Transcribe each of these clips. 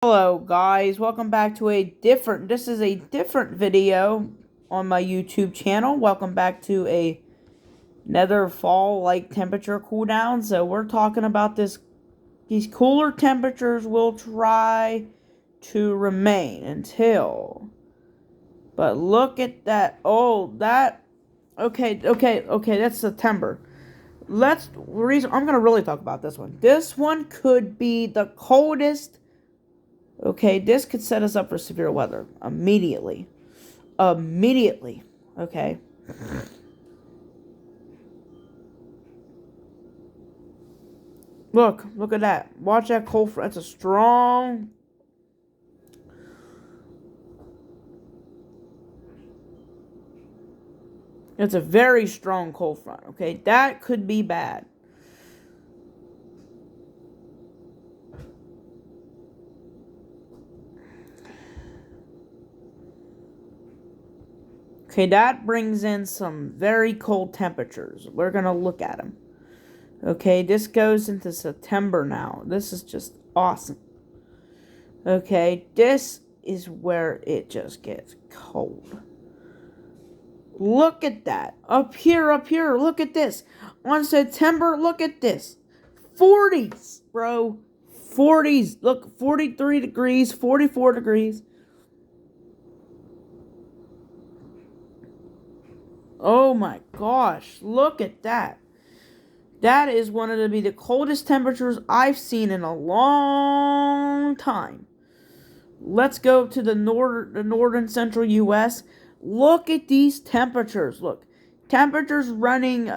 Hello guys, welcome back to this is a different video on my YouTube channel. Welcome back to another fall like temperature cool down. So we're talking about these cooler temperatures will try to remain until, but look at that. Okay, that's September. I'm going to really talk about this one. This one could be the coldest. Okay, this could set us up for severe weather immediately. Immediately. Okay. Look at that. Watch that cold front. That's a strong. It's a very strong cold front. Okay, that could be bad. Okay, that brings in some very cold temperatures. We're gonna look at them. Okay, this goes into September now. This is just awesome. Okay, this is where it just gets cold. Look at that. Up here, look at this. On September, look at this. 40s, bro. 40s. Look, 43 degrees, 44 degrees. Oh my gosh, look at that. That is one of the coldest temperatures I've seen in a long time. Let's go to the northern central US. Look at these temperatures. Look, temperatures running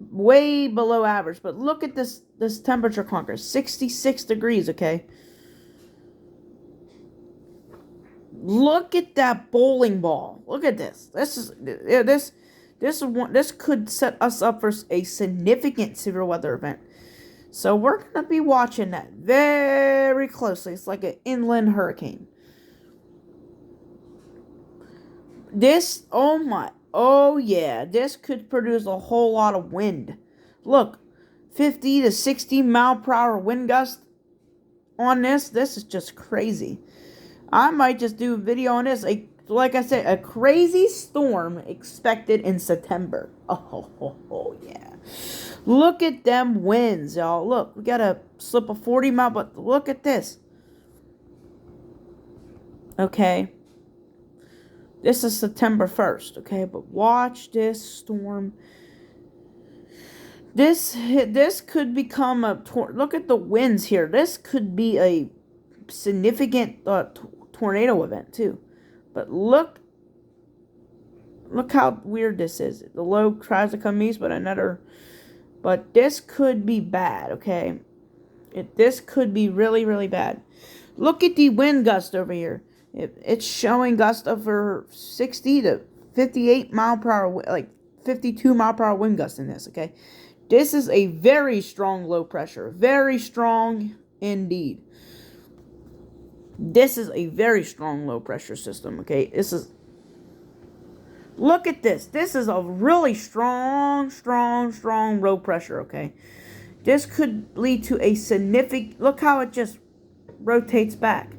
way below average. But look at this temperature clunker, 66 degrees. Okay. Look at that bowling ball. Look at this. This could set us up for a significant severe weather event. So we're gonna be watching that very closely. It's like an inland hurricane. Oh yeah, this could produce a whole lot of wind. Look, 50 to 60 mile per hour wind gust on this. This is just crazy. I might just do a video on this. Like I said, a crazy storm expected in September. Oh yeah. Look at them winds, y'all. Look, we got a slip of 40 mile, but look at this. Okay. This is September 1st, okay? But watch this storm. This could become a look at the winds here. This could be a significant tornado event too. But look how weird this is. The low tries to come east, but this could be bad, okay? This could be really, really bad. Look at the wind gust over here. It's showing gusts over 60 to 58 mile per hour, like 52 mile per hour wind gusts in this, okay? This is a very strong low pressure. Very strong indeed. This is a very strong low pressure system, okay? Look at this. This is a really strong low pressure, okay? This could lead to a significant, look how it just rotates back.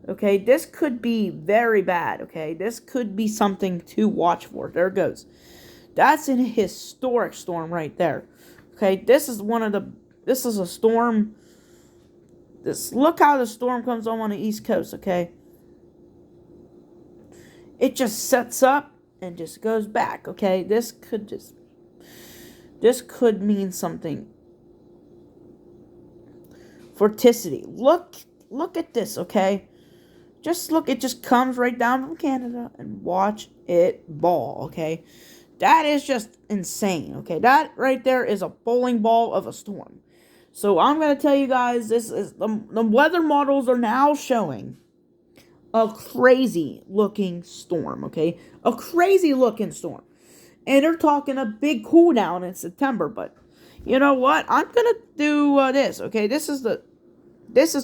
Okay, this could be very bad, okay? This could be something to watch for. There it goes. That's an historic storm right there. Okay, this is a storm. Look how the storm comes on the East Coast, okay? It just sets up and just goes back, okay? This could mean something. Vorticity. Look at this, okay? Just look, it just comes right down from Canada and watch it ball, okay? That is just insane, okay? That right there is a bowling ball of a storm. So I'm going to tell you guys, the weather models are now showing a crazy looking storm, okay? A crazy looking storm. And they're talking a big cool down in September, but you know what? I'm going to do this, okay? This is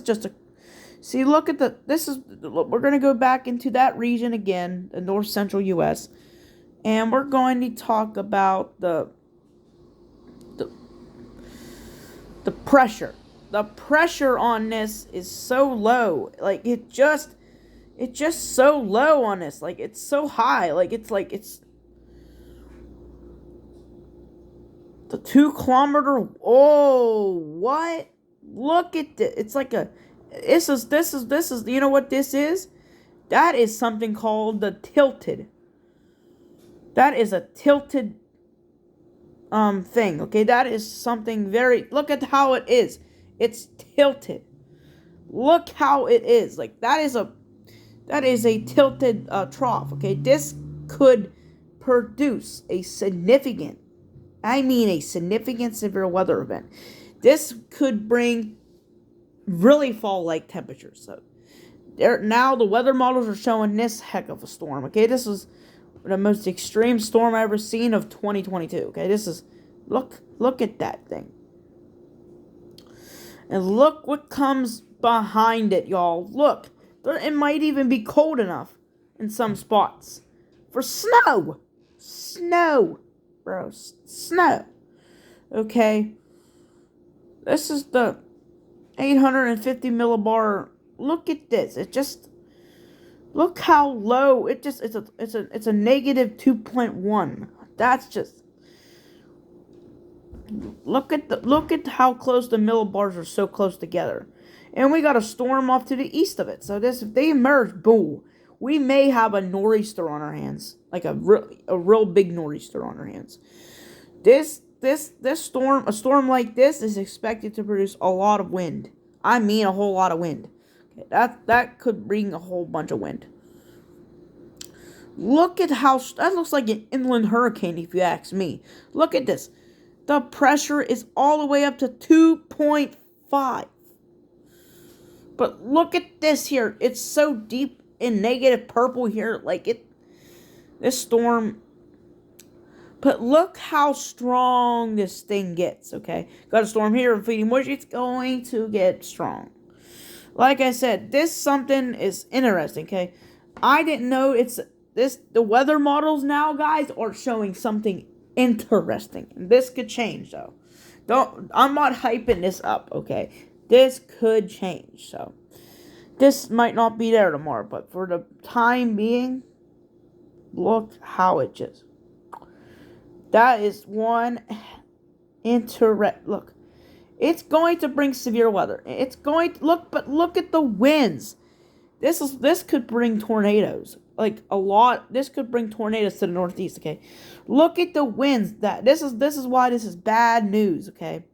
just a see, look at we're going to go back into that region again, the north central US, and we're going to talk about the pressure. the pressure on this is so low. Like it's just so low on this. Like it's so high. Like it's the 2 kilometer. Oh, what? Look at this. It's like a. This is. You know what this is? That is something called the tilted. That is a tilted thing. Okay, that is something very. Look at how it is. It's tilted. Look how it is. Like that is a tilted trough. Okay, this could produce a significant severe weather event. This could bring really fall-like temperatures. So now the weather models are showing this heck of a storm. Okay, this is the most extreme storm I've ever seen of 2022. Okay, this is look at that thing, and look what comes behind it, y'all. Look, it might even be cold enough in some spots for snow. Snow. Bro, snow. Okay. This is the 850 millibar. Look at this. Look how low it's a negative 2.1. That's just look at how close the millibars are so close together. And we got a storm off to the east of it. So if they emerge, boom, we may have a nor'easter on our hands, like a real big nor'easter on our hands. This storm, a storm like this, is expected to produce a lot of wind. I mean, a whole lot of wind. Okay, that could bring a whole bunch of wind. Look at how that looks like an inland hurricane, if you ask me. Look at this. The pressure is all the way up to 2.5. But look at this here. It's so deep in negative purple here. This storm. But look how strong this thing gets, okay? Got a storm here in Feeding Bush. It's going to get strong. Like I said, this something is interesting, okay? I didn't know the weather models now, guys, are showing something interesting. This could change, though. I'm not hyping this up, okay? This could change, so this might not be there tomorrow, but for the time being, look how it just. That is one look. It's going to bring severe weather. It's going to look at the winds. This could bring tornadoes. Like a lot. This could bring tornadoes to the northeast, okay? Look at the winds. This is why this is bad news, okay?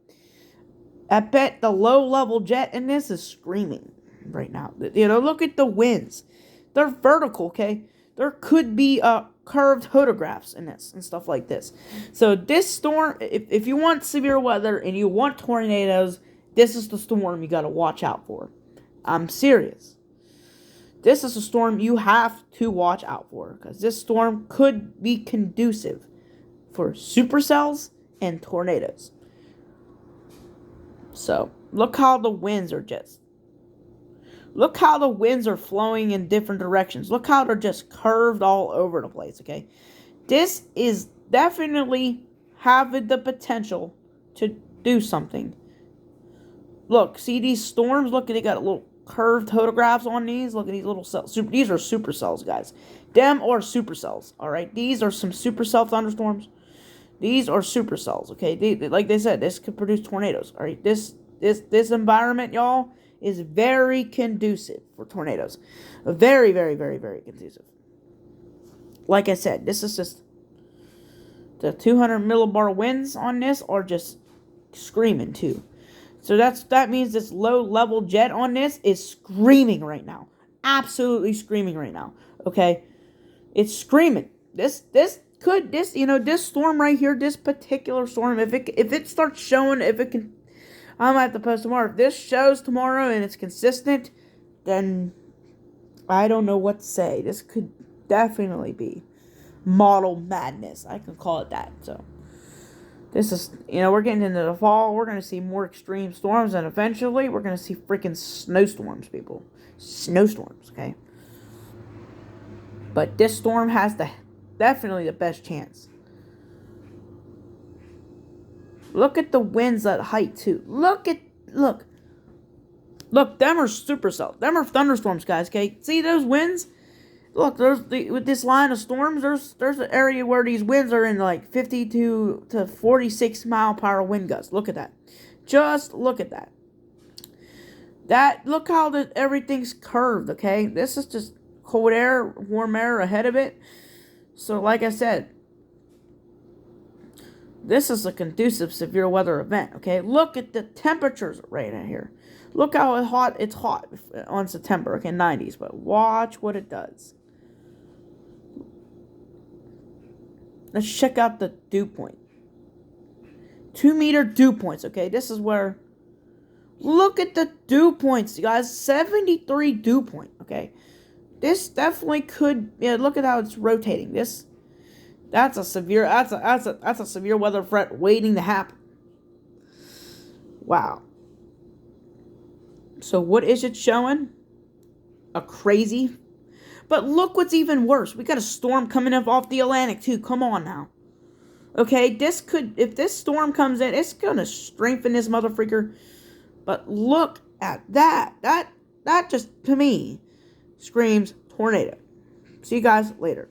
I bet the low-level jet in this is screaming right now. You know, look at the winds. They're vertical, okay? There could be curved photographs in this and stuff like this. So this storm, if you want severe weather and you want tornadoes, this is the storm you got to watch out for. I'm serious. This is a storm you have to watch out for, because this storm could be conducive for supercells and tornadoes. So look how the winds are just. Look how the winds are flowing in different directions. Look how they're just curved all over the place, okay? This is definitely having the potential to do something. Look, see these storms? Look, they got little curved photographs on these. Look at these little cells. These are supercells, guys. Them are supercells, all right? These are some supercell thunderstorms. These are supercells, okay? Like they said, this could produce tornadoes, all right? This environment, y'all, is very conducive for tornadoes. Very, very, very, very conducive. Like I said, this is just the 200 millibar winds on this are just screaming too. So that means this low-level jet on this is screaming right now. Absolutely screaming right now. Okay? It's screaming. This storm right here, this particular storm, if it starts showing, if it can, I might have to post tomorrow. If this shows tomorrow and it's consistent, then I don't know what to say. This could definitely be model madness. I can call it that. So this is, we're getting into the fall. We're going to see more extreme storms, and eventually we're going to see freaking snowstorms, people. Snowstorms, okay? But this storm has definitely the best chance. Look at the winds at height, too. Look. Look, them are supercells. Them are thunderstorms, guys, okay? See those winds? Look, with this line of storms, there's an area where these winds are in like 52 to 46 mile per hour wind gusts. Look at that. Just look at that. Look how everything's curved, okay? This is just cold air, warm air ahead of it. So like I said, this is a conducive severe weather event, okay? Look at the temperatures right in here. Look how hot it's hot on September, okay, 90s. But watch what it does. Let's check out the dew point. 2-meter dew points, okay? This is where... Look at the dew points, you guys. 73 dew point, okay? This definitely could... Yeah, look at how it's rotating. That's a severe weather threat waiting to happen. Wow. So what is it showing? A crazy... But look what's even worse. We got a storm coming up off the Atlantic too. Come on now. Okay, if this storm comes in, it's gonna strengthen this motherfreaker. But look at that. That just, to me, screams tornado. See you guys later.